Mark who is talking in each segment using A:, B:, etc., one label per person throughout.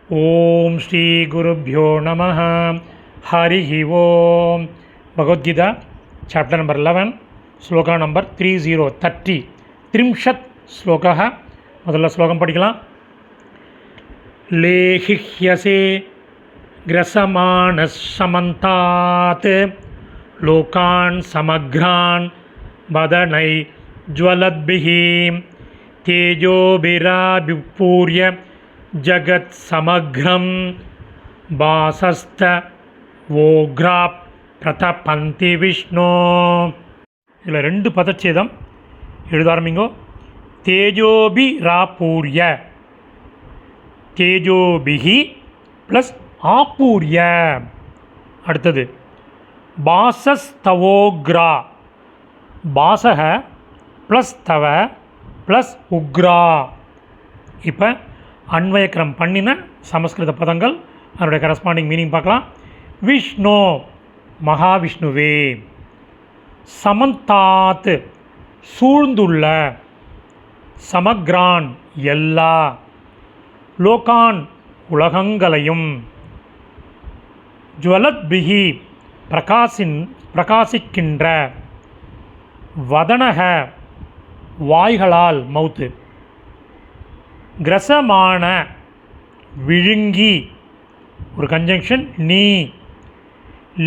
A: ஓம் ஸ்ரீ குருப்யோ நம ஹரி ஓம். Bhagavad Gita chapter number 11 shloka number 30 திரிம்ஷத் ஸ்லோகா. முதல்ல ஸ்லோகம் படிக்கலாம். லேஹிஹ்யசே கிரசமானஸ் சமந்தாத் லோகான் சமக்ரான் வதனை ஜ்வலத்பிஹி தேஜோபிராபிபூர்ய ஜகத் சமக்ரம் பாசஸ்த ஓக்ராப் பிரதபந்தி விஷ்ணு. இதில் 2 பதச்சேதம் எழுத ஆரம்பிங்கோ. தேஜோபிராபூர்ய, தேஜோபிஹி ப்ளஸ் ஆபூர்ய. அடுத்தது பாசஸ்தவோக்ரா, பாசக ப்ளஸ் தவ ப்ளஸ் உக்ரா. இப்போ அன்வயக்கிரம் பண்ணின சமஸ்கிருத பதங்கள், அதனுடைய கரஸ்பாண்டிங் மீனிங் பார்க்கலாம். விஷ்ணு மகாவிஷ்ணுவே, சமந்தாத் சூழ்ந்துள்ள, சமக்ரான் எல்லா, லோகான் உலகங்களையும், ஜுவலத்பிஹி பிரகாசிக்கின்ற, வதனக வாய்களால் மவுத்து, கிரசமான விழுங்கி ஒரு கன்ஜங்ஷன் நீ,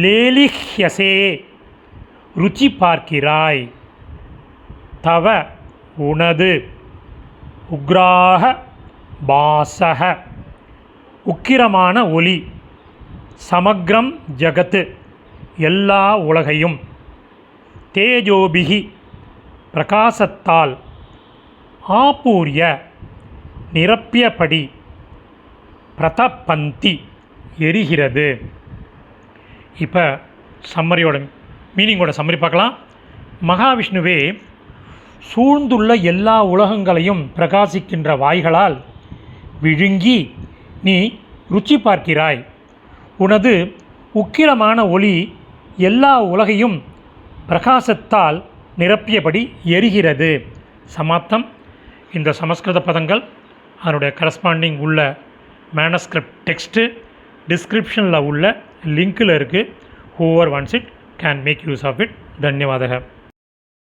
A: லேலிஹ்யசே ருச்சி பார்க்கிறாய், தவ உனது, உக்ராக பாசக உக்கிரமான ஒளி, சமக்ரம் ஜகத்து எல்லா உலகையும், தேஜோபிகி பிரகாசத்தால், ஆபூர்ய நிரப்பியபடி, பிரதபந்தி எரிகிறது. இப்போ சம்மரியோட மீனிங்கோட சம்மரி பார்க்கலாம். மகாவிஷ்ணுவே சூழ்ந்துள்ள எல்லா உலகங்களையும் பிரகாசிக்கின்ற வாய்களால் விழுங்கி நீ ருச்சி பார்க்கிறாய். உனது உக்கிரமான ஒளி எல்லா உலகையும் பிரகாசத்தால் நிரப்பியபடி எரிகிறது. சமாப்தம். இந்த சமஸ்கிருத பதங்கள் அதனுடைய கரஸ்பாண்டிங் உள்ள மேனஸ்கிரிப்ட் டெக்ஸ்ட்டு டிஸ்கிரிப்ஷனில் உள்ள லிங்க்கில் இருக்குது. Whoever wants it can make use of it. தன்யவாதக.